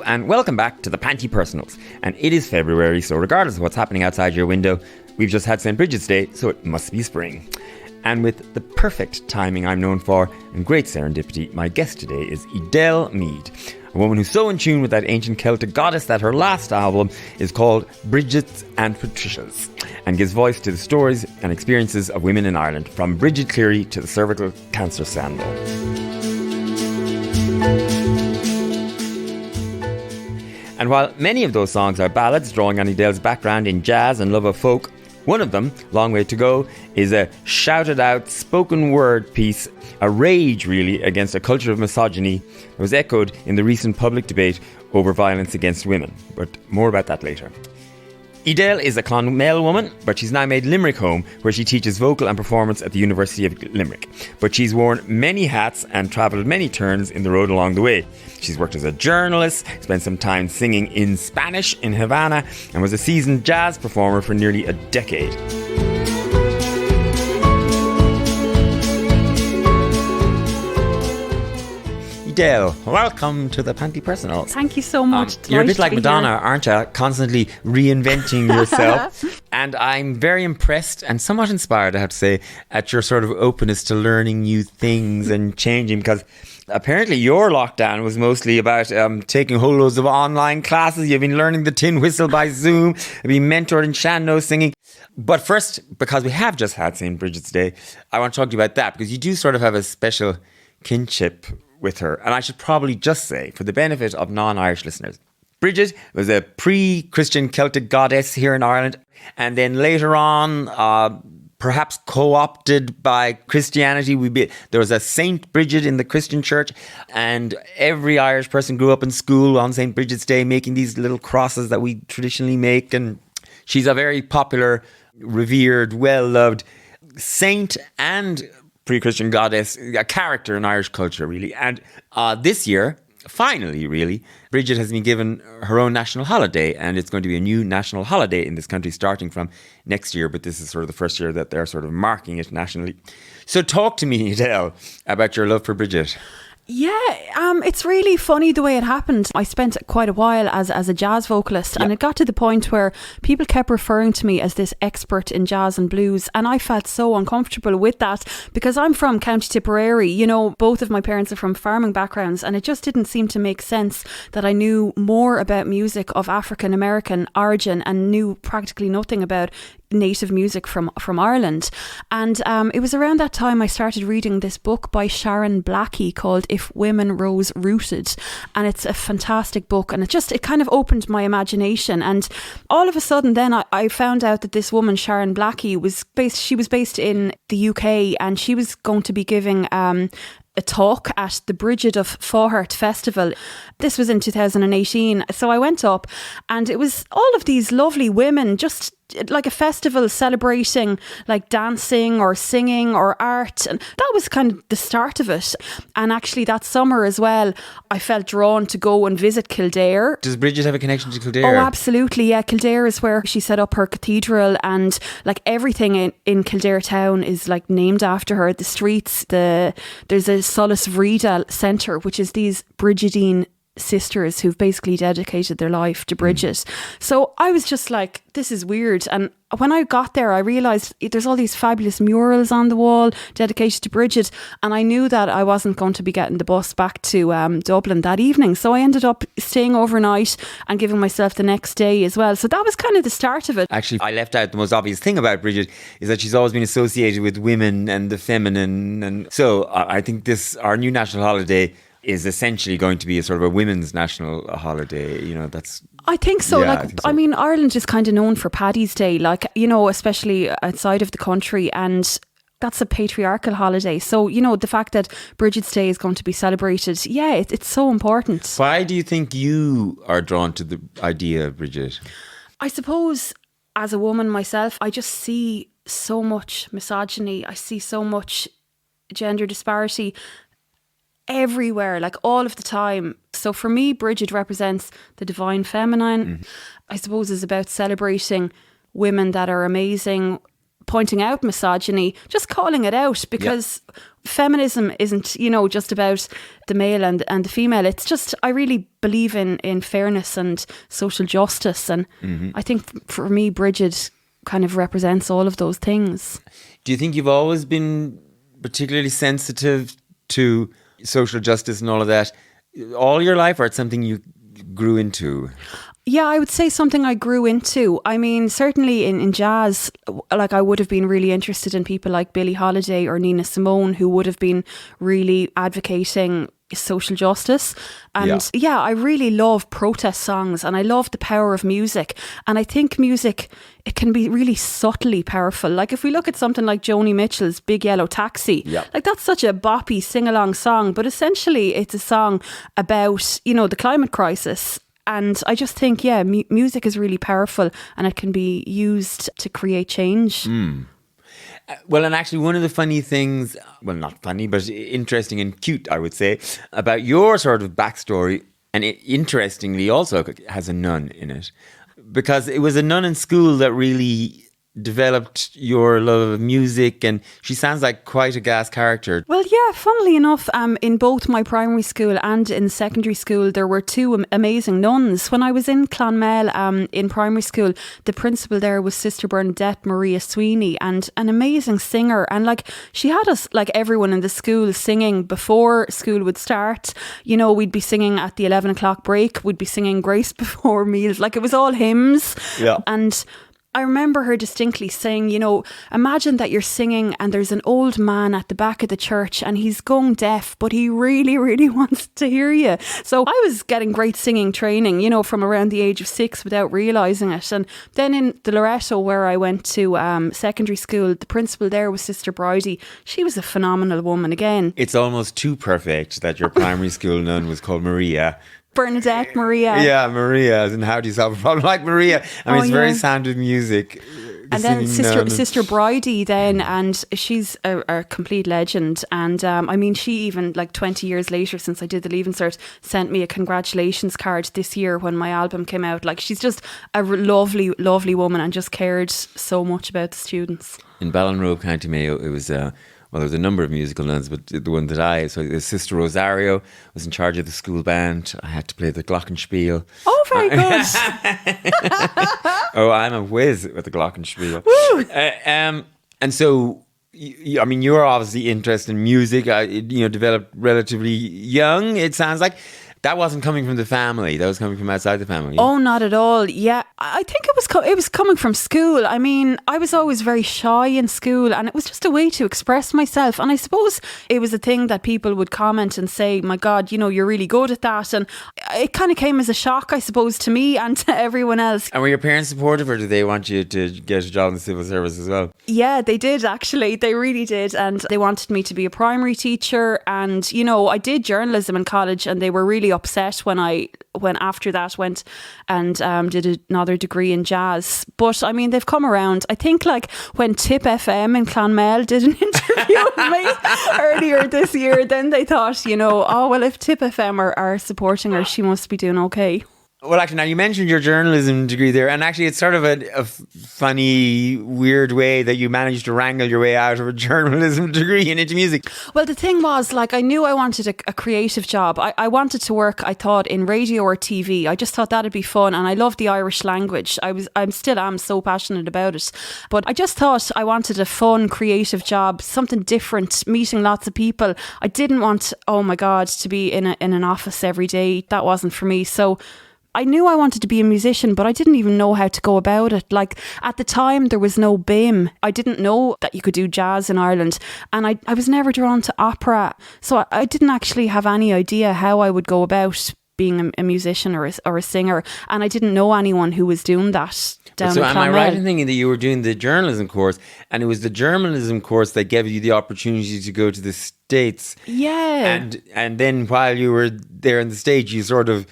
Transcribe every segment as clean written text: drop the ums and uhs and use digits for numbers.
and welcome back to the Panti Personals. And it is February, so regardless of what's happening outside your window, we've just had St. Bridget's Day, so it must be spring. And with the perfect timing I'm known for, and great serendipity, my guest today is Edel Meade, a woman who's so in tune with that ancient Celtic goddess that her last album is called Brigids and Patricias, and gives voice to the stories and experiences of women in Ireland, from Bridget Cleary to the cervical cancer scandal. And while many of those songs are ballads drawing on Edel's background in jazz and love of folk, one of them, Long Way to Go, is a shouted out spoken word piece, a rage really against a culture of misogyny that was echoed in the recent public debate over violence against women. But more about that later. Edel is a Clonmel woman, but she's now made Limerick home, where she teaches vocal and performance at the University of Limerick. But she's worn many hats and travelled many turns in the road along the way. She's worked as a journalist, spent some time singing in Spanish in Havana, and was a seasoned jazz performer for nearly a decade. Edel, welcome to the Panti Personals. Thank you so much. You're a bit like Madonna, aren't you? Constantly reinventing yourself. And I'm very impressed and somewhat inspired, I have to say, at your sort of openness to learning new things and changing, because apparently your lockdown was mostly about taking whole loads of online classes. You've been learning the tin whistle by Zoom. You've been mentored in Shanno singing. But first, because we have just had St. Bridget's Day, I want to talk to you about that, because you do sort of have a special kinship with her. And I should probably just say, for the benefit of non-Irish listeners, Brigid was a pre-Christian Celtic goddess here in Ireland, and then later on, perhaps co-opted by Christianity. There was a Saint Brigid in the Christian church, and every Irish person grew up in school on St. Bridget's Day making these little crosses that we traditionally make. And she's a very popular, revered, well-loved saint and pre-Christian goddess, a character in Irish culture, really. And this year, finally, really, Bridget has been given her own national holiday, and it's going to be a new national holiday in this country starting from next year, but this is sort of the first year that they're sort of marking it nationally. So talk to me, Edel, about your love for Bridget. Yeah, it's really funny the way it happened. I spent quite a while as a jazz vocalist, and it got to the point where people kept referring to me as this expert in jazz and blues, and I felt so uncomfortable with that because I'm from County Tipperary. You know, both of my parents are from farming backgrounds, and it just didn't seem to make sense that I knew more about music of African American origin and knew practically nothing about native music from Ireland. And it was around that time I started reading this book by Sharon Blackie called If Women Rose Rooted, and it's a fantastic book, and it kind of opened my imagination. And all of a sudden then I found out that this woman Sharon Blackie was based in the UK, and she was going to be giving a talk at the Brigid of Faughart Festival. This was in 2018. So I went up, and it was all of these lovely women, just like a festival celebrating like dancing or singing or art, and that was kind of the start of it. And actually that summer as well, I felt drawn to go and visit Kildare. Does Bridget have a connection to Kildare? Oh, absolutely, yeah. Kildare is where she set up her cathedral, and like everything in Kildare town is like named after her. The streets, there's a Solas Vrida centre, which is these Brigidine sisters who've basically dedicated their life to Bridget. So I was just like, this is weird. And when I got there, I realised there's all these fabulous murals on the wall dedicated to Bridget, and I knew that I wasn't going to be getting the bus back to Dublin that evening. So I ended up staying overnight and giving myself the next day as well. So that was kind of the start of it. Actually, I left out the most obvious thing about Bridget is that she's always been associated with women and the feminine. And so I think our new national holiday is essentially going to be a sort of a women's national holiday. You know, that's... I think so. Yeah, I mean, Ireland is kind of known for Paddy's Day, like, you know, especially outside of the country, and that's a patriarchal holiday. So, you know, the fact that Bridget's Day is going to be celebrated, yeah, it's so important. Why do you think you are drawn to the idea of Bridget? I suppose as a woman myself, I just see so much misogyny. I see so much gender disparity everywhere, like all of the time. So for me, Bridget represents the divine feminine. I suppose is about celebrating women that are amazing, pointing out misogyny, just calling it out, because feminism isn't, just about the male and the female. It's just, I really believe in fairness and social justice. And I think for me, Brigid kind of represents all of those things. Do you think you've always been particularly sensitive to social justice and all of that all your life, or it's something you grew into? Yeah, I would say something I grew into. I mean, certainly in jazz, like I would have been really interested in people like Billie Holiday or Nina Simone, who would have been really advocating social justice. And yeah, I really love protest songs, and I love the power of music. And I think music, it can be really subtly powerful. Like if we look at something like Joni Mitchell's Big Yellow Taxi, like that's such a boppy sing-along song, but essentially it's a song about, the climate crisis. And I just think, music is really powerful, and it can be used to create change. Well, and actually one of the funny things, well, not funny, but interesting and cute, I would say, about your sort of backstory, and it interestingly also has a nun in it, because it was a nun in school that really developed your love of music, and she sounds like quite a gas character. Well, yeah, funnily enough, in both my primary school and in secondary school, there were two amazing nuns. When I was in Clonmel in primary school, the principal there was Sister Bernadette Maria Sweeney, and an amazing singer. And like, she had us, like everyone in the school, singing before school would start. We'd be singing at the 11 o'clock break. We'd be singing Grace Before Meals. Like, it was all hymns. Yeah. And I remember her distinctly saying, imagine that you're singing and there's an old man at the back of the church and he's gone deaf, but he really, really wants to hear you. So I was getting great singing training, from around the age of 6 without realising it. And then in the Loreto, where I went to secondary school, the principal there was Sister Bridie. She was a phenomenal woman again. It's almost too perfect that your primary school nun was called Maria. Bernadette Maria. Yeah, Maria. And how do you solve a problem like Maria? I mean, it's very Sound of Music. And then Sister Bridie then, and she's a complete legend. And she even, like 20 years later, since I did the Leaving Cert, sent me a congratulations card this year when my album came out. Like, she's just a lovely, lovely woman, and just cared so much about the students. In Ballinrobe, County Mayo, it was there was a number of musical nuns, but the one that Sister Rosario was in charge of the school band. I had to play the glockenspiel. Oh, very good. Oh, I'm a whiz with the glockenspiel. And so, you're obviously interested in music. Developed relatively young, it sounds like. That wasn't coming from the family. That was coming from outside the family. Oh, not at all. Yeah, I think it was coming from school. I mean, I was always very shy in school, and it was just a way to express myself. And I suppose it was a thing that people would comment and say, "My God, you're really good at that." And it kind of came as a shock, I suppose, to me and to everyone else. And were your parents supportive, or did they want you to get a job in the civil service as well? Yeah, they did, actually. They really did. And they wanted me to be a primary teacher. And, I did journalism in college, and they were really upset when after that went and did another degree in jazz. But I mean, they've come around. I think like when Tip FM in Clonmel did an interview with me earlier this year, then they thought, if Tip FM are supporting her, she must be doing okay. Well, actually, now you mentioned your journalism degree there, and actually it's sort of a funny, weird way that you managed to wrangle your way out of a journalism degree and into music. Well, the thing was, like, I knew I wanted a creative job. I wanted to work, I thought, in radio or TV. I just thought that'd be fun, and I love the Irish language. I'm still so passionate about it. But I just thought I wanted a fun, creative job, something different, meeting lots of people. I didn't want, oh my God, to be in an office every day. That wasn't for me. So I knew I wanted to be a musician, but I didn't even know how to go about it. Like, at the time, there was no BIM. I didn't know that you could do jazz in Ireland. And I was never drawn to opera. So I didn't actually have any idea how I would go about being a musician or a singer. And I didn't know anyone who was doing that down in Clonmel. So am I right in thinking that you were doing the journalism course, and it was the journalism course that gave you the opportunity to go to the States? Yeah. And then while you were there in the States, you sort of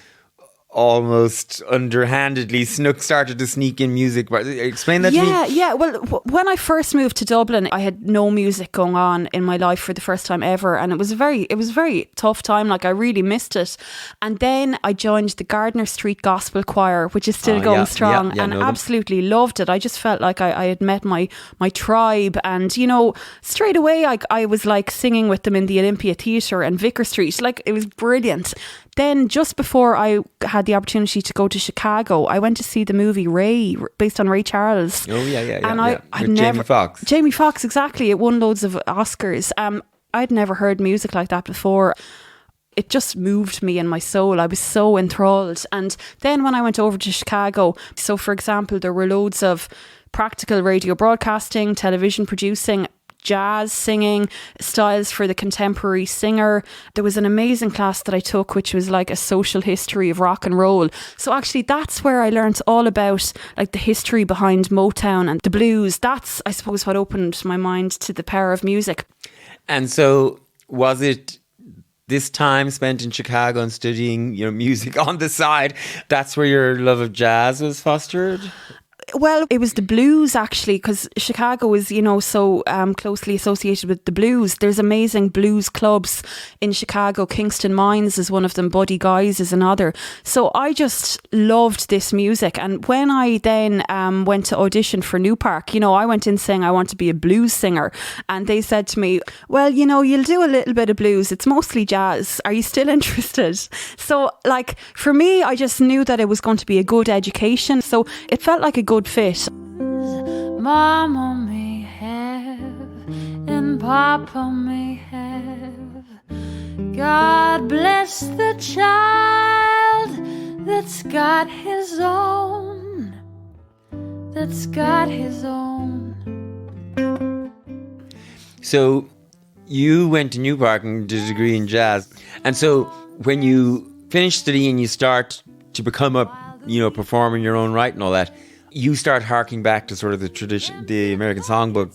almost underhandedly started to sneak in music. Explain that to me. Yeah. Well, when I first moved to Dublin, I had no music going on in my life for the first time ever, and it was a very tough time. Like, I really missed it. And then I joined the Gardner Street Gospel Choir, which is still going strong, and absolutely loved it. I just felt like I had met my tribe, and you know, straight away I was like singing with them in the Olympia Theatre and Vicar Street. Like, it was brilliant. Then just before I had the opportunity to go to Chicago, I went to see the movie Ray, based on Ray Charles. Oh, yeah. And With Jamie Foxx. Jamie Foxx, exactly. It won loads of Oscars. I'd never heard music like that before. It just moved me in my soul. I was so enthralled. And then when I went over to Chicago, so for example, there were loads of practical radio broadcasting, television producing, jazz singing, styles for the contemporary singer. There was an amazing class that I took, which was like a social history of rock and roll. So actually that's where I learnt all about like the history behind Motown and the blues. That's, I suppose, what opened my mind to the power of music. And so was it this time spent in Chicago and studying, music on the side, that's where your love of jazz was fostered? Well, it was the blues, actually, because Chicago is, so closely associated with the blues. There's amazing blues clubs in Chicago. Kingston Mines is one of them. Buddy Guy's is another. So I just loved this music. And when I then went to audition for New Park, I went in saying I want to be a blues singer. And they said to me, well, you'll do a little bit of blues. It's mostly jazz. Are you still interested? So, like, for me, I just knew that it was going to be a good education. So it felt like a good fit. Mama may have and Papa may have. God bless the child that's got his own. That's got his own. So you went to New Park and did a degree in jazz. And so when you finish studying, you start to become a performer in your own right and all that, you start harking back to sort of the tradition, the American songbook,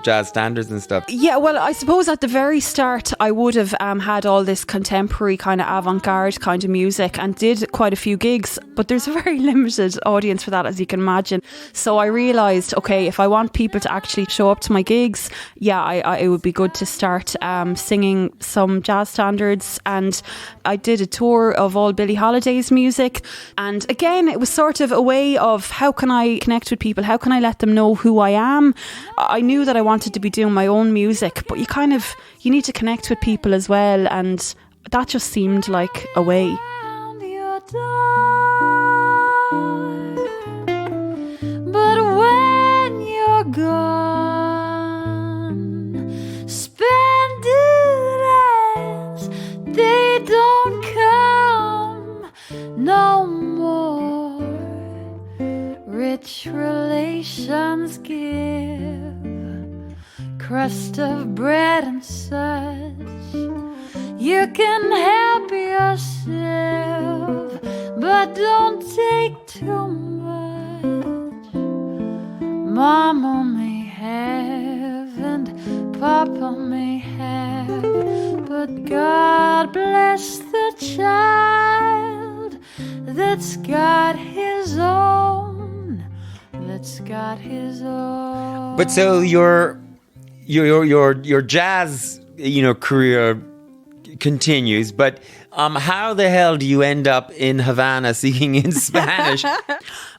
jazz standards and stuff. Yeah, well, I suppose at the very start I would have had all this contemporary kind of avant-garde kind of music and did quite a few gigs, but there's a very limited audience for that, as you can imagine. So I realised, okay, if I want people to actually show up to my gigs, it would be good to start singing some jazz standards. And I did a tour of all Billie Holiday's music, and again, it was sort of a way of how can I connect with people? How can I let them know who I am? I knew that I wanted to be doing my own music, but you need to connect with people as well, and that just seemed like a way. But when you're gone, splendid as they don't come no more. Rich relations give crust of bread and such. You can help yourself, but don't take too much. Mama may have and Papa may have, but God bless the child that's got his own. That's got his own. But so your jazz, career continues, but how the hell do you end up in Havana singing in Spanish?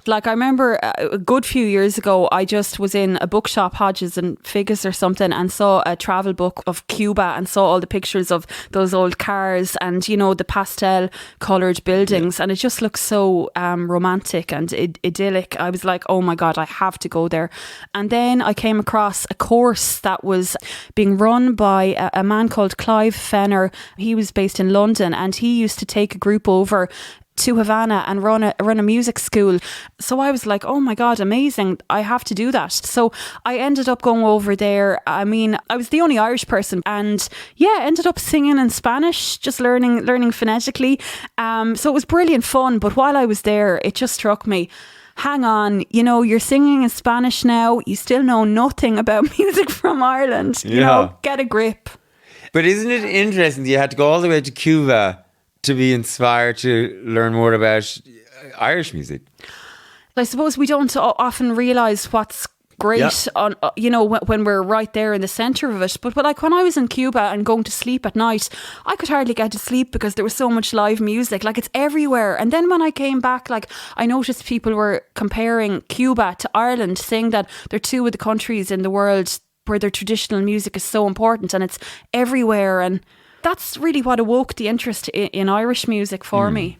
Like, I remember a good few years ago, I just was in a bookshop, Hodges and Figgis or something, and saw a travel book of Cuba and saw all the pictures of those old cars and, the pastel coloured buildings. Yeah. And it just looks so romantic and idyllic. I was like, oh my God, I have to go there. And then I came across a course that was being run by a man called Clive Fenner. He was based in London, and he used to take a group over to Havana and run a music school. So I was like, oh my God, amazing, I have to do that. So I ended up going over there. I mean, I was the only Irish person, and ended up singing in Spanish, just learning phonetically. So it was brilliant fun. But while I was there, it just struck me, hang on, you're singing in Spanish now, you still know nothing about music from Ireland. Get a grip. But isn't it interesting that you had to go all the way to Cuba to be inspired to learn more about Irish music? I suppose we don't often realise what's great on when we're right there in the centre of it. But like when I was in Cuba and going to sleep at night, I could hardly get to sleep because there was so much live music. Like, it's everywhere. And then when I came back, like, I noticed people were comparing Cuba to Ireland, saying that they're two of the countries in the world where their traditional music is so important and it's everywhere. And that's really what awoke the interest in Irish music for me.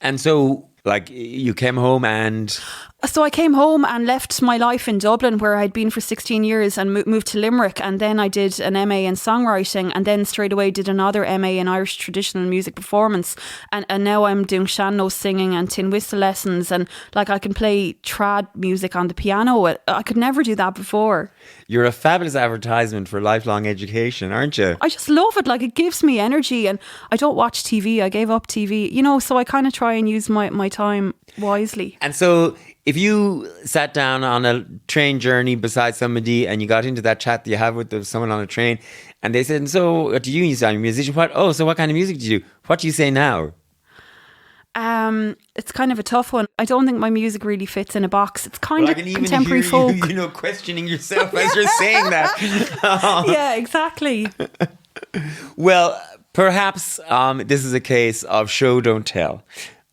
And so, like, you came home and... So I came home and left my life in Dublin, where I'd been for 16 years, and moved to Limerick. And then I did an MA in songwriting, and then straight away did another MA in Irish traditional music performance. And now I'm doing sean-nós singing and tin whistle lessons, and like I can play trad music on the piano. I could never do that before. You're a fabulous advertisement for lifelong education, aren't you? I just love it. Like, it gives me energy, and I don't watch TV. I gave up TV, so I kind of try and use my time wisely. And so if you sat down on a train journey beside somebody and you got into that chat that you have with someone on a train, and they said, so what do you sound a musician? So what kind of music do you do? What do you say now? It's kind of a tough one. I don't think my music really fits in a box. It's kind of contemporary folk. You questioning yourself as you're saying that. Yeah, exactly. Well, perhaps this is a case of show, don't tell.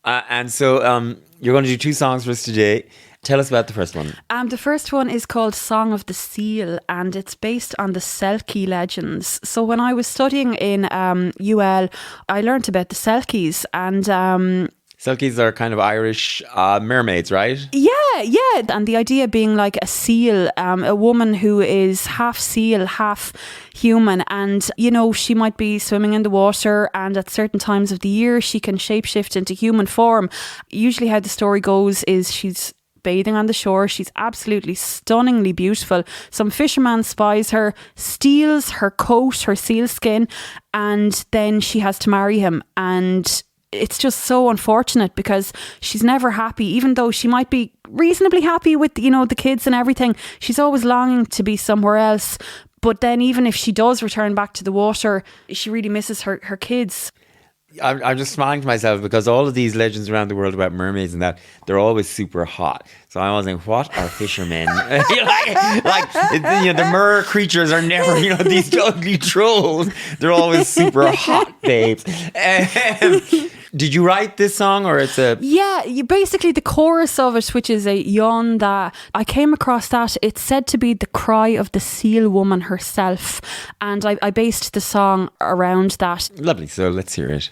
And so you're going to do 2 songs for us today. Tell us about the first one. The first one is called Song of the Seal, and it's based on the Selkie legends. So when I was studying in UL, I learnt about the Selkies, and... Selkies are kind of Irish mermaids, right? Yeah. And the idea being like a seal, a woman who is half seal, half human. And, she might be swimming in the water, and at certain times of the year, she can shapeshift into human form. Usually how the story goes is she's bathing on the shore. She's absolutely stunningly beautiful. Some fisherman spies her, steals her coat, her seal skin, and then she has to marry him. And it's just so unfortunate because she's never happy, even though she might be reasonably happy with, the kids and everything. She's always longing to be somewhere else. But then even if she does return back to the water, she really misses her kids. I'm just smiling to myself because all of these legends around the world about mermaids and that, they're always super hot. So I was thinking, what are fishermen? The mer creatures are never, these ugly trolls. They're always super hot babes. Did you write this song or it's a... Yeah, basically the chorus of it, which is a yawn that I came across that. It's said to be the cry of the seal woman herself. And I based the song around that. Lovely. So let's hear it.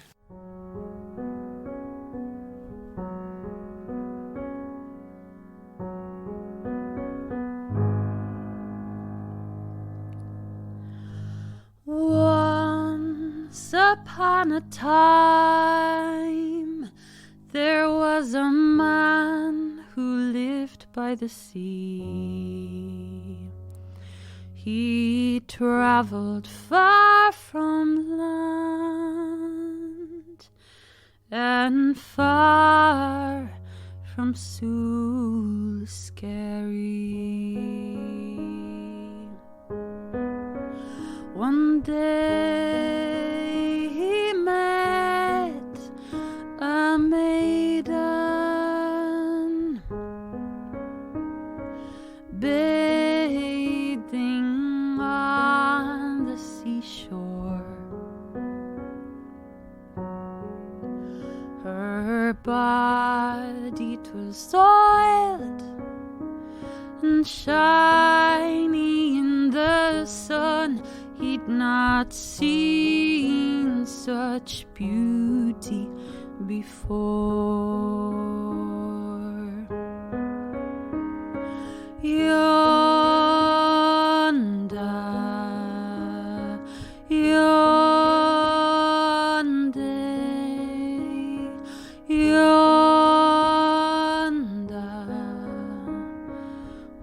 Once upon a time, there was a man who lived by the sea. He traveled far from land and far from Sewell Scary. One day he met a maiden bathing on the seashore. Her body 'twas soiled and shiny in the sun. He'd not seen such beauty before. Yonder, yonder,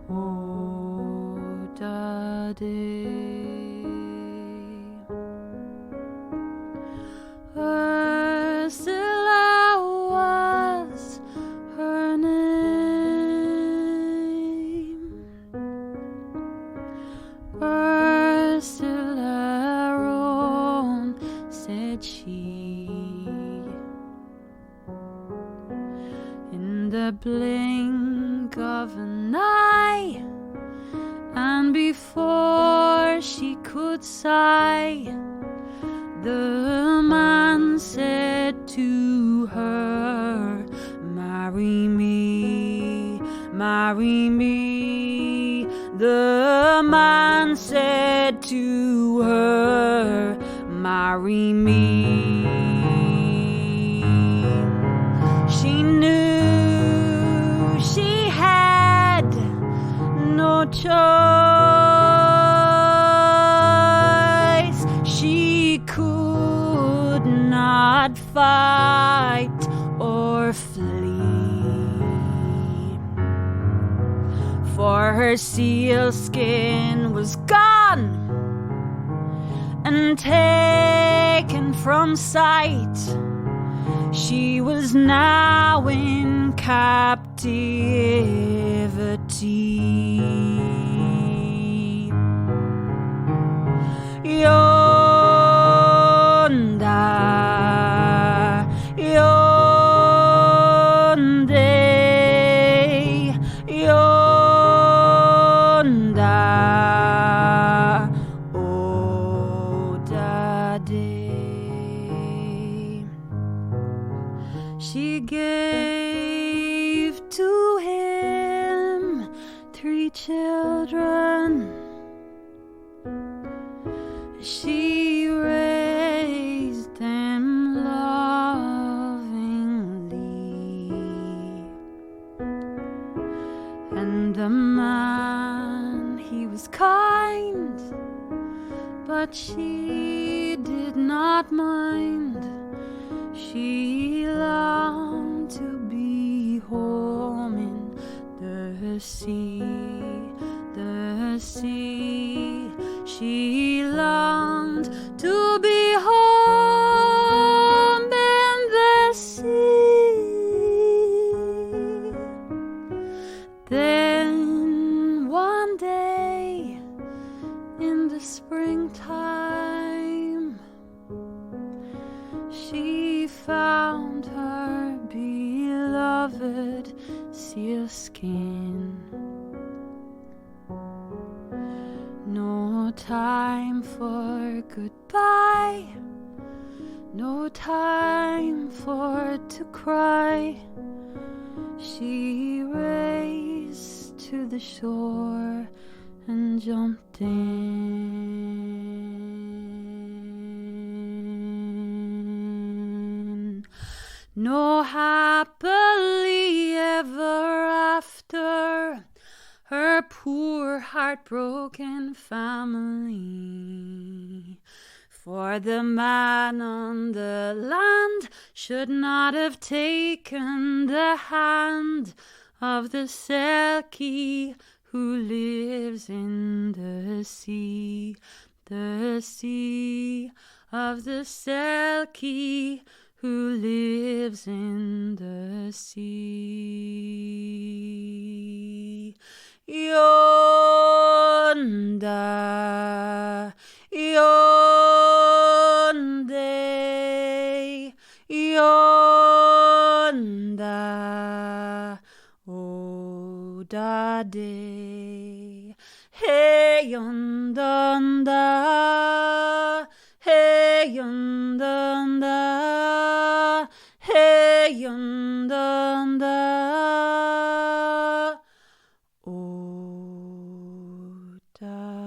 oh, daddy. Ursula was her name. Ursula Rowan, said she. the blink of an eye, and before she could sigh, the man said to her, marry me, marry me. The man said to her, marry me. She knew she had no choice. She could not fight or flee, for her sealskin was gone and taken from sight. She was now in captivity. Yonda, yonde, yonda, o daddy. She gave to him 3 children. She raised them lovingly, and the man, he was kind, but she did not mind. She longed to be home in the sea, the sea. She longed to be home in the sea. Then one day in the springtime, she found her beloved sealskin. No time for goodbye, no time for to cry. She raced to the shore and jumped in. No happily ever after, her poor heartbroken family. For the man on the land should not have taken the hand of the Selkie who lives in the sea of the Selkie who lives in the sea. Yonda, yonde, yonda, o daddy. Hey yondanda, hey yondanda, hey yondanda, o daddy.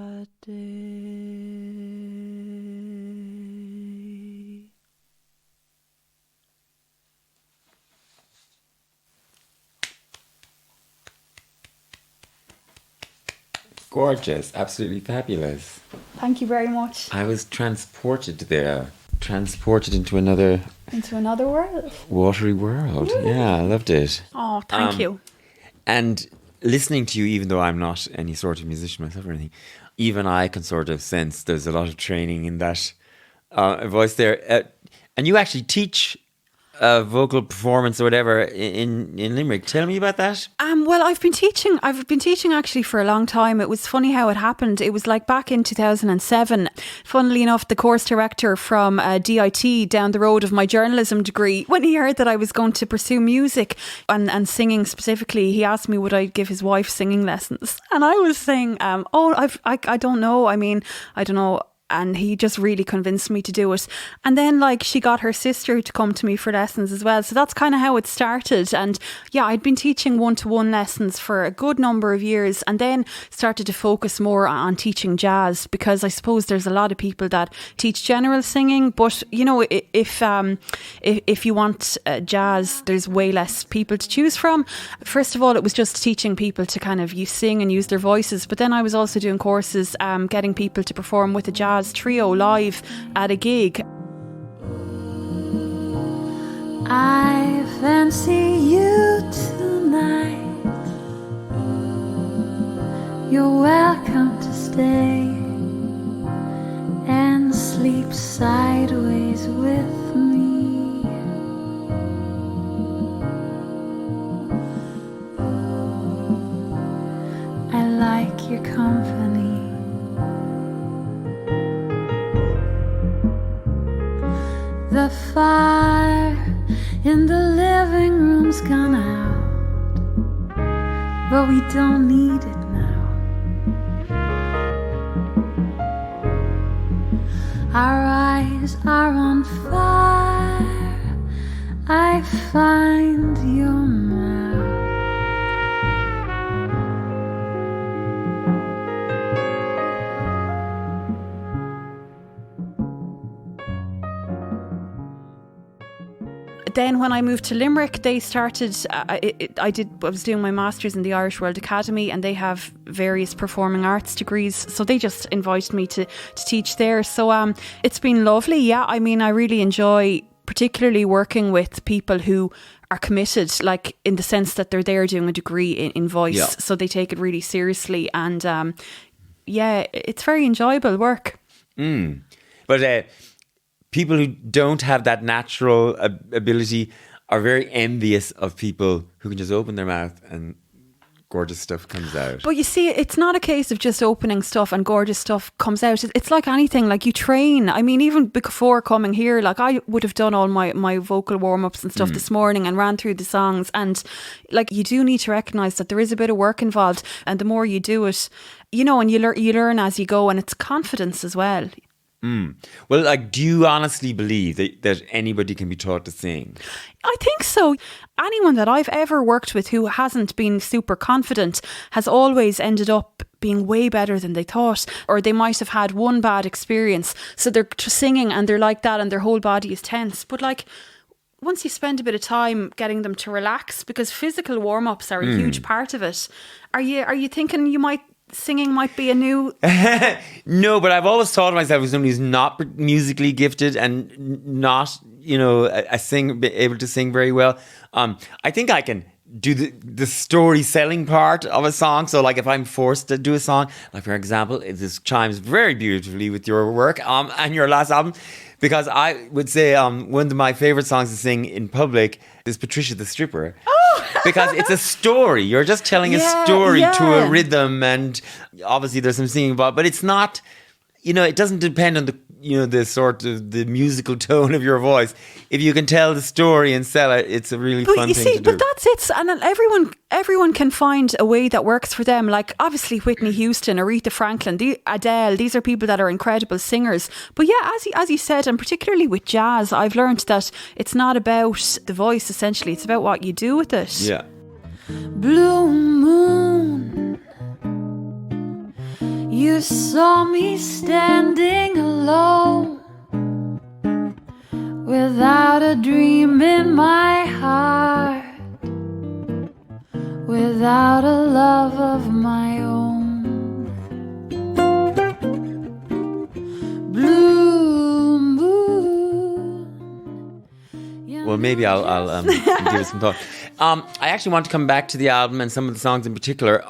Gorgeous, absolutely fabulous. Thank you very much. I was transported there, transported into another world. watery world. Yeah, I loved it. Oh, thank you. And listening to you, even though I'm not any sort of musician myself or anything, even I can sort of sense there's a lot of training in that voice there. And you actually teach vocal performance or whatever in Limerick. Tell me about that. Well, I've been teaching actually for a long time. It was funny how it happened. It was like back in 2007. Funnily enough, the course director from DIT down the road of my journalism degree, when he heard that I was going to pursue music and singing specifically, he asked me would I give his wife singing lessons. And I was saying, I don't know. I mean, I don't know. And he just really convinced me to do it. And then like she got her sister to come to me for lessons as well. So that's kind of how it started. And yeah, I'd been teaching one-to-one lessons for a good number of years, and then started to focus more on teaching jazz, because I suppose there's a lot of people that teach general singing, but you know, if you want jazz, there's way less people to choose from. First of all, it was just teaching people to kind of sing and use their voices, but then I was also doing courses getting people to perform with a jazz trio live at a gig. I fancy you tonight. You're welcome to stay and sleep sideways with me. I like your company. The fire in the living room's gone out, but we don't need it now. Our eyes are on fire. I find your mouth. Then when I moved to Limerick, they started, I was doing my master's in the Irish World Academy, and they have various performing arts degrees. So they just invited me to teach there. So it's been lovely. Yeah, I mean, I really enjoy particularly working with people who are committed, like in the sense that they're there doing a degree in voice. Yeah. So they take it really seriously. And yeah, it's very enjoyable work. But people who don't have that natural ability are very envious of people who can just open their mouth and gorgeous stuff comes out. But you see, it's not a case of just opening stuff and gorgeous stuff comes out. It's like anything, like you train. I mean, even before coming here, like I would have done all my vocal warm-ups and stuff this morning and ran through the songs. And like, you do need to recognise that there is a bit of work involved. And the more you do it, you know, and you learn as you go, and it's confidence as well. Well, like, do you honestly believe that anybody can be taught to sing? I think so. Anyone that I've ever worked with who hasn't been super confident has always ended up being way better than they thought, or they might have had one bad experience. So they're singing and they're like that and their whole body is tense. But like, once you spend a bit of time getting them to relax, because physical warm-ups are a huge part of it. Are you thinking singing might be a new... No, but I've always thought of myself as somebody who's not musically gifted and not, you know, able to sing very well. I think I can do the story selling part of a song. So like if I'm forced to do a song, like for example, this chimes very beautifully with your work and your last album, because I would say one of my favorite songs to sing in public is Patricia the Stripper. Because it's a story. You're just telling a story to a rhythm, and obviously there's some singing involved, but it's not, you know, it doesn't depend on the, you know, the sort of the musical tone of your voice. If you can tell the story and sell it, it's a really fun thing to do. But that's it. And everyone can find a way that works for them. Like obviously Whitney Houston, Aretha Franklin, Adele, these are people that are incredible singers. But yeah, as you said, and particularly with jazz, I've learned that it's not about the voice essentially, it's about what you do with it. Yeah. Blue moon, you saw me standing alone, without a dream in my heart, without a love of my own. Blue moon. Well, maybe I'll give it some thought. I actually want to come back to the album and some of the songs in particular.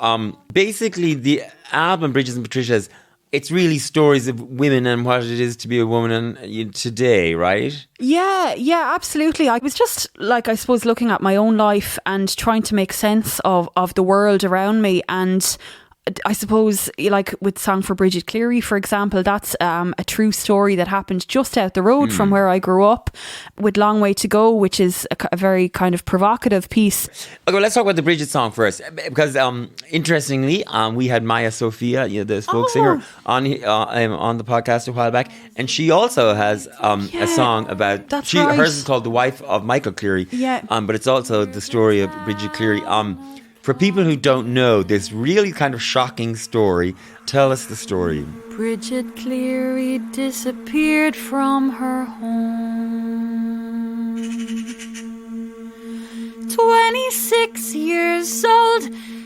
Basically, the album Brigids and Patricias, it's really stories of women and what it is to be a woman today, right? Yeah, absolutely. I was just like, I suppose, looking at my own life and trying to make sense of the world around me. And I suppose, like with Song for Bridget Cleary, for example, that's a true story that happened just out the road from where I grew up, with Long Way to Go, which is a very kind of provocative piece. Okay, well, let's talk about the Bridget song first, because interestingly, we had Maya Sophia, the folk singer, on the podcast a while back, and she also has a song about right. Hers is called "The Wife of Michael Cleary," but it's also the story of Bridget Cleary. For people who don't know this really kind of shocking story, tell us the story. Bridget Cleary disappeared from her home. 26 years old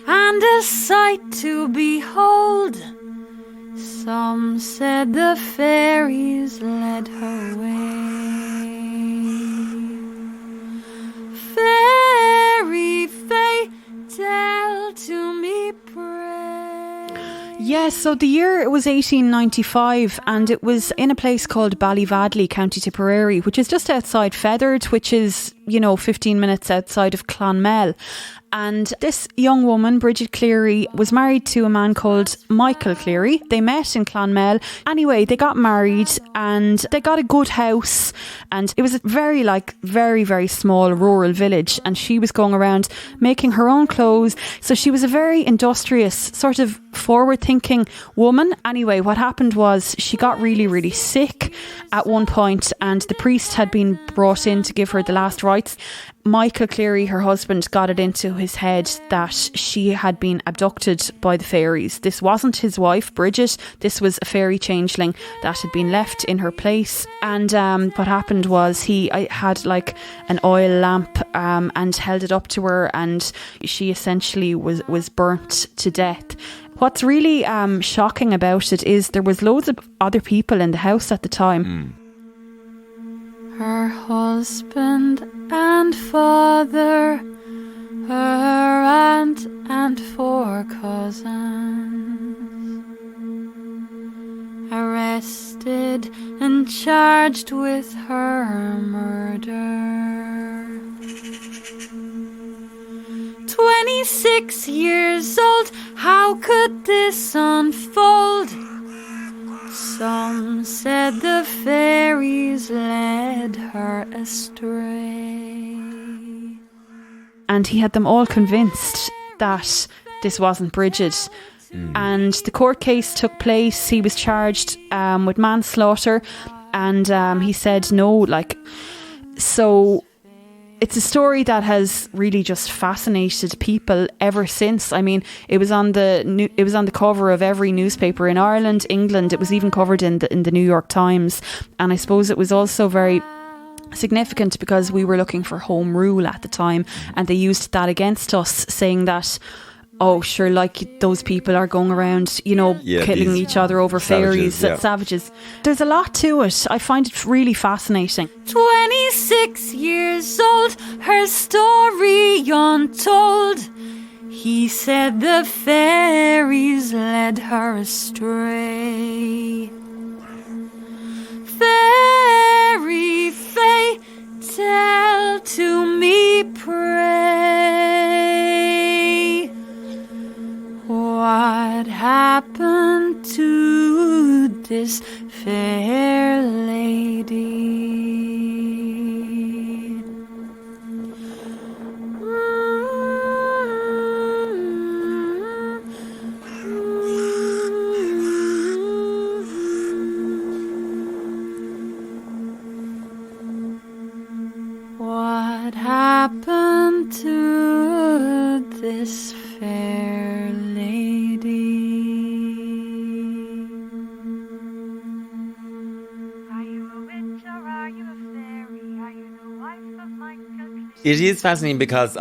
and a sight to behold. Some said the fairies led her away. Fairy fae, tell to me, pray. Yes, so the year, it was 1895, and it was in a place called Ballyvadley, County Tipperary, which is just outside Feathered, which is, 15 minutes outside of Clonmel. And this young woman, Bridget Cleary, was married to a man called Michael Cleary. They met in Clonmel. Anyway, they got married and they got a good house. And it was a very, very small rural village. And she was going around making her own clothes. So she was a very industrious, sort of forward-thinking woman. Anyway, what happened was she got really, really sick at one point, and the priest had been brought in to give her the last rites. Michael Cleary, her husband, got it into his head that she had been abducted by the fairies. This wasn't his wife, Bridget. This was a fairy changeling that had been left in her place. And what happened was he had like an oil lamp and held it up to her, and she essentially was burnt to death. What's really shocking about it is there was loads of other people in the house at the time. Her husband and father, her aunt and 4 cousins, arrested and charged with her murder. 26 years old, how could this unfold? Some said the fairies led her astray. And he had them all convinced that this wasn't Bridget. And the court case took place. He was charged with manslaughter, and he said no. So it's a story that has really just fascinated people ever since. I mean, it was on the cover of every newspaper in Ireland, England. It was even covered in the New York Times. And I suppose it was also very significant because we were looking for home rule at the time, and they used that against us, saying that, oh, sure, like those people are going around, killing each other over fairies, savages. There's a lot to it. I find it really fascinating. 26 years old, her story untold. He said the fairies led her astray. Fairy fae, tell to me, pray. What happened to this fair lady? What happened to this fair lady? Are you a witch or are you a fairy? Are you the wife of Michael Cleary? It is fascinating because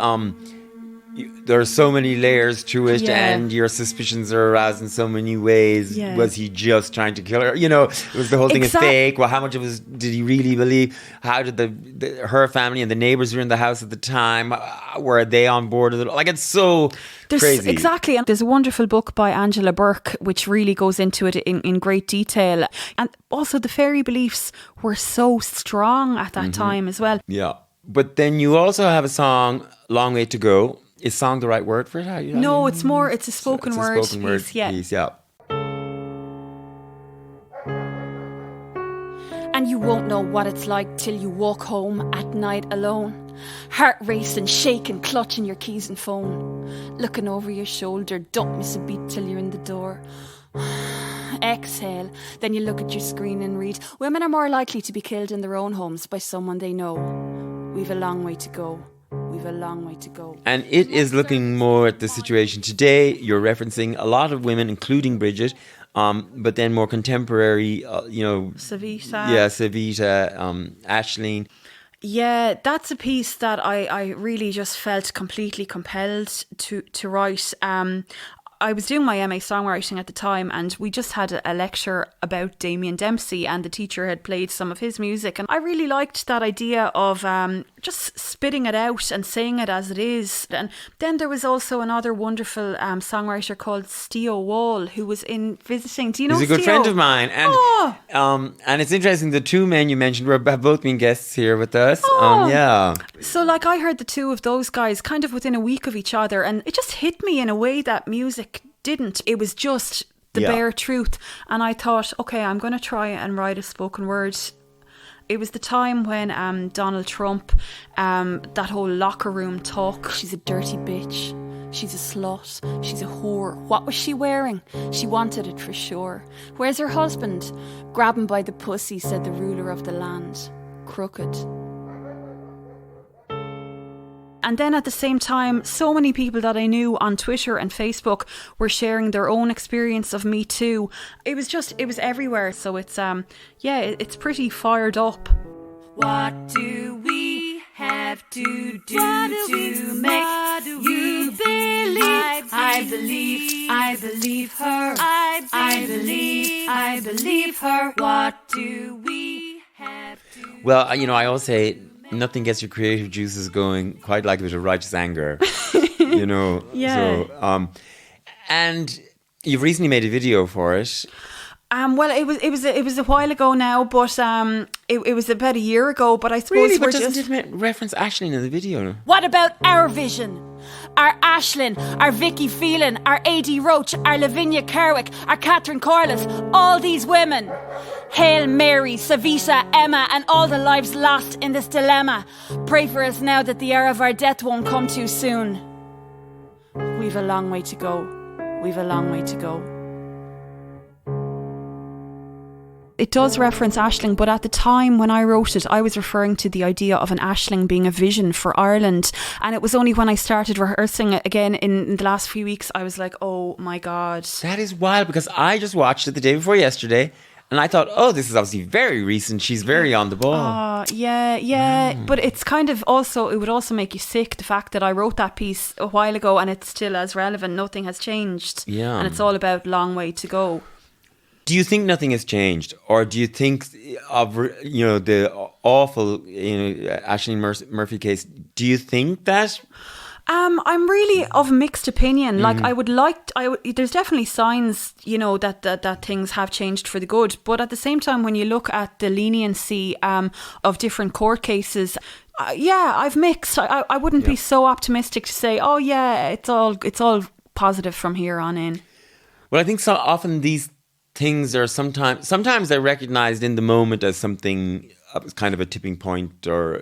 there are so many layers to it, Yeah. and your suspicions are aroused in so many ways. Yeah. Was he just trying to kill her? You know, was the whole thing a fake? Well, how much of it did he really believe? How did her family and the neighbors who were in the house at the time, were they on board with it? Like, it's so crazy. Exactly. And there's a wonderful book by Angela Burke which really goes into it in great detail. And also the fairy beliefs were so strong at that time as well. Yeah. But then you also have a song, Long Way to Go. Is song the right word for it? No, it's a spoken word piece. Yeah. And you won't know what it's like till you walk home at night alone. Heart racing, shaking, clutching your keys and phone. Looking over your shoulder, don't miss a beat till you're in the door. Exhale, then you look at your screen and read, women are more likely to be killed in their own homes by someone they know. We've a long way to go. We've a long way to go. And it is looking more at the situation today. You're referencing a lot of women, including Bridget, but then more contemporary, Savita. Yeah, Savita, Ashling. Yeah, that's a piece that I really just felt completely compelled to write. I was doing my MA songwriting at the time, and we just had a lecture about Damien Dempsey, and the teacher had played some of his music, and I really liked that idea of just spitting it out and saying it as it is. And then there was also another wonderful songwriter called Steo Wall, who was in visiting. Do you know Steo? He's a good friend of mine, and it's interesting. The two men you mentioned have both been guests here with us. Yeah. So like I heard the two of those guys kind of within a week of each other, and it just hit me in a way that music didn't. It was just the bare truth. And I thought, okay, I'm going to try and write a spoken word. It was the time when Donald Trump, that whole locker room talk. She's a dirty bitch. She's a slut. She's a whore. What was she wearing? She wanted it for sure. Where's her husband? Grab him by the pussy, said the ruler of the land. Crooked. And then at the same time, so many people that I knew on Twitter and Facebook were sharing their own experience of Me Too. It was everywhere. So it's, it's pretty fired up. What do we have to do to make you believe? I believe her. I believe her. What do we have to do? Well, I always say, nothing gets your creative juices going quite like a bit of righteous anger, Yeah. So, and you've recently made a video for it. Well, it was a while ago now, but it was about a year ago. But I suppose Really, we're but doesn't just it reference Ashling in the video? What about our vision? Our Ashling, our Vicky Phelan, our A.D. Roach, our Lavinia Kerwick, our Catherine Corliss, all these women. Hail Mary, Savita, Emma, and all the lives lost in this dilemma. Pray for us now that the hour of our death won't come too soon. We've a long way to go. We've a long way to go. It does reference Ashling, but at the time when I wrote it, I was referring to the idea of an Ashling being a vision for Ireland. And it was only when I started rehearsing it again in the last few weeks, I was like, oh my God. That is wild, because I just watched it the day before yesterday, and I thought, oh, this is obviously very recent. She's very on the ball. Yeah. But it's kind of also, it would also make you sick, the fact that I wrote that piece a while ago and it's still as relevant. Nothing has changed. Yeah. And it's all about long way to go. Do you think nothing has changed, or do you think of the awful Ashling Murphy case? Do you think that? I'm really of mixed opinion. Like there's definitely signs, that things have changed for the good. But at the same time, when you look at the leniency of different court cases, I've mixed. I wouldn't be so optimistic to say, oh yeah, it's all positive from here on in. Well, I think so often these things are sometimes they're recognized in the moment as something kind of a tipping point or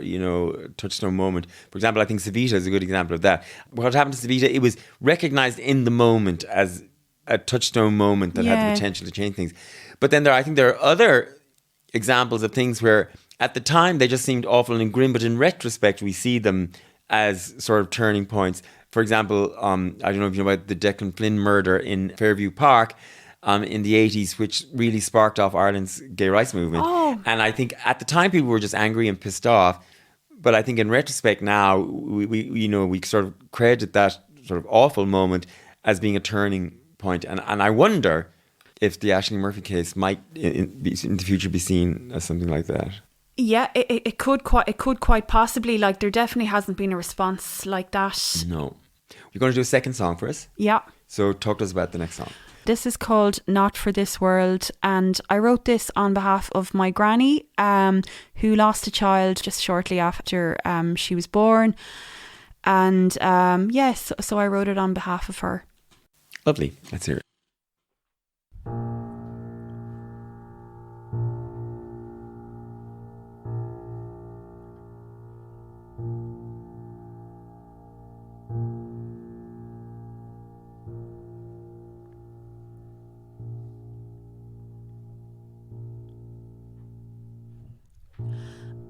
touchstone moment. For example, I think Savita is a good example of that. What happened to Savita, it was recognized in the moment as a touchstone moment that had the potential to change things. But then I think there are other examples of things where at the time they just seemed awful and grim, but in retrospect we see them as sort of turning points. For example, I don't know if you know about the Declan Flynn murder in Fairview Park in the 80s, which really sparked off Ireland's gay rights movement. Oh. And I think at the time people were just angry and pissed off. But I think in retrospect now, we sort of credit that sort of awful moment as being a turning point. And I wonder if the Ashling Murphy case might in the future be seen as something like that. Yeah, it could quite possibly. Like, there definitely hasn't been a response like that. No. You're going to do a second song for us? Yeah. So talk to us about the next song. This is called Not For This World, and I wrote this on behalf of my granny, who lost a child just shortly after she was born. And yes, so I wrote it on behalf of her. Lovely. Let's hear it.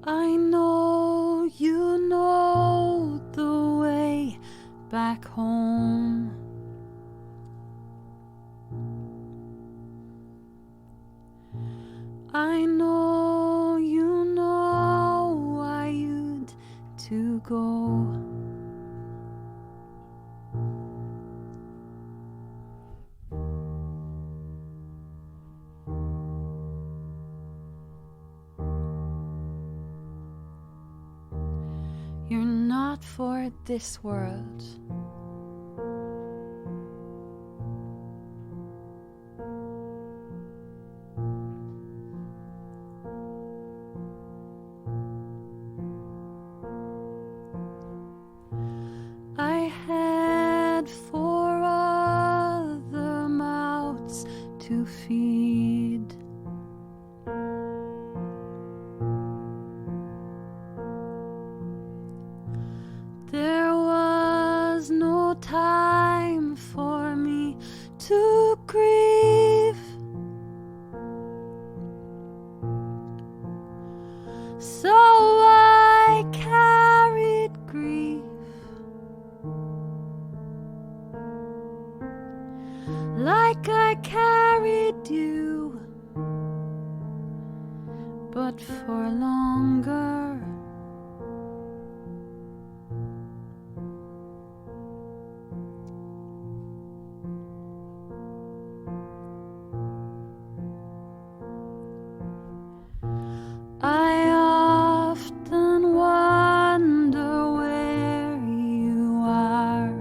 I know you know the way back home. I know you know why you'd to go. You're not for this world. I had 4 other mouths to feed. There was no time for me to grieve. So I carried grief like I carried you, but for longer. I often wonder where you are.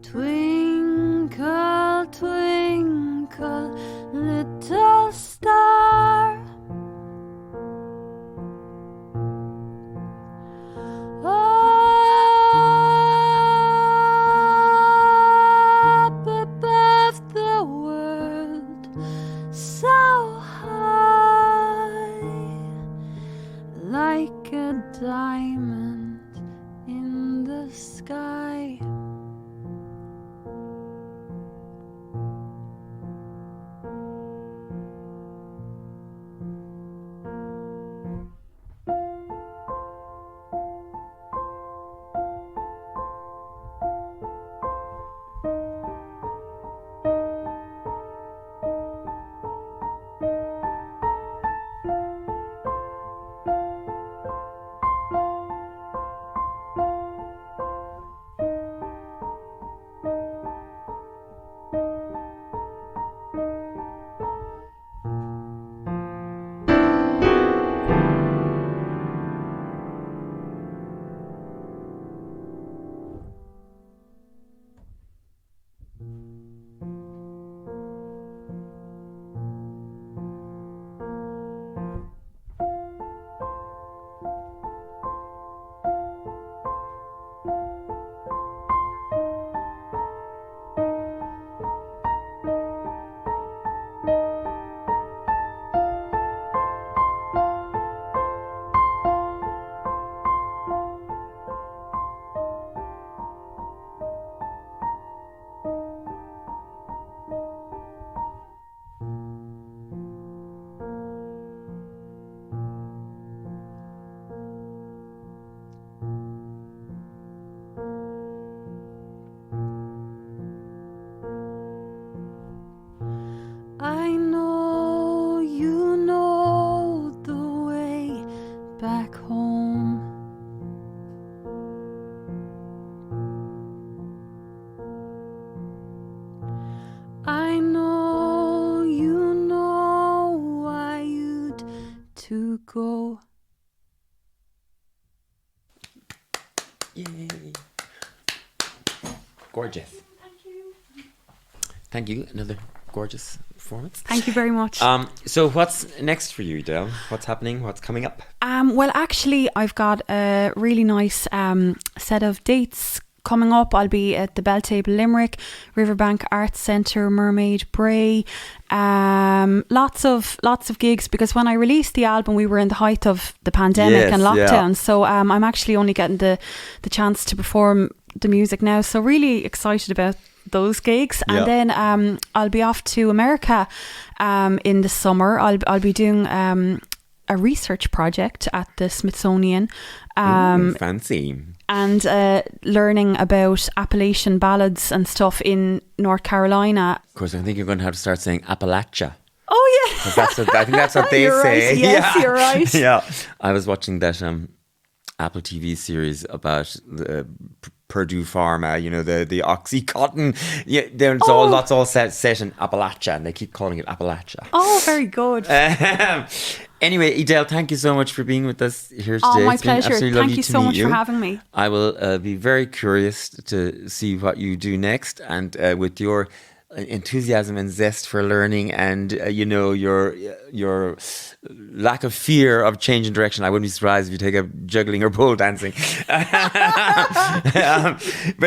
Twinkle, twinkle, little star. Up above the world, so high, like a diamond in the sky. go. Yay. Gorgeous. Thank you. Another gorgeous performance. Thank you very much. So what's next for you, Edel? What's happening? What's coming up? Well, actually, I've got a really nice set of dates coming up. I'll be at the Bell Table Limerick, Riverbank Arts Centre, Mermaid Bray. Lots of gigs, because when I released the album, we were in the height of the pandemic and lockdown. Yeah. So I'm actually only getting the chance to perform the music now. So really excited about those gigs. And then I'll be off to America in the summer. I'll be doing a research project at the Smithsonian. Fancy. And learning about Appalachian ballads and stuff in North Carolina. Of course, I think you're going to have to start saying Appalachia. Oh, yeah. I think that's what they you're say. Right. Yes, you're right. Yeah. I was watching that Apple TV series about the Purdue Pharma, the Oxycontin. Yeah, that's all set in Appalachia, and they keep calling it Appalachia. Oh, very good. Anyway, Edel, thank you so much for being with us here today. Oh, my it's been pleasure. Thank you so much for having me. I will be very curious to see what you do next, and with your enthusiasm and zest for learning, and your lack of fear of changing direction, I wouldn't be surprised if you take up juggling or pole dancing. But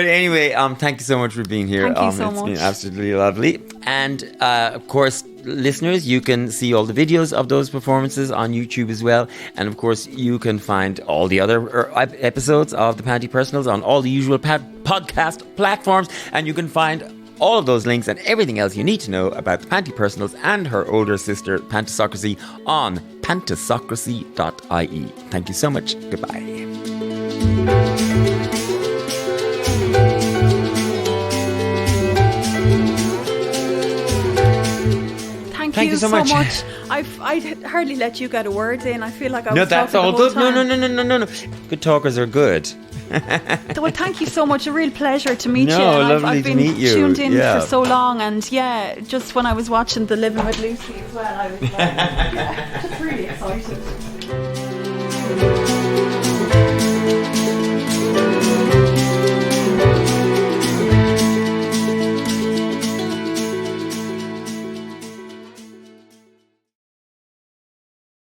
anyway, thank you so much for being here. Thank you so it's much. Been absolutely lovely. And of course, listeners, you can see all the videos of those performances on YouTube as well. And of course, you can find all the other episodes of the Panti Personals on all the usual podcast platforms. And you can find all of those links and everything else you need to know about the Panti Personals and her older sister, Pantisocracy, on pantisocracy.ie. Thank you so much. Goodbye. Thank you so much. I'd hardly let you get a word in. I feel like I was that's talking all the whole good. time. No. Good talkers are good. Well, thank you so much. A real pleasure to meet you. Lovely I've been to meet you. tuned in for so long, and just when I was watching the Living with Lucy as well, I was like, just really excited.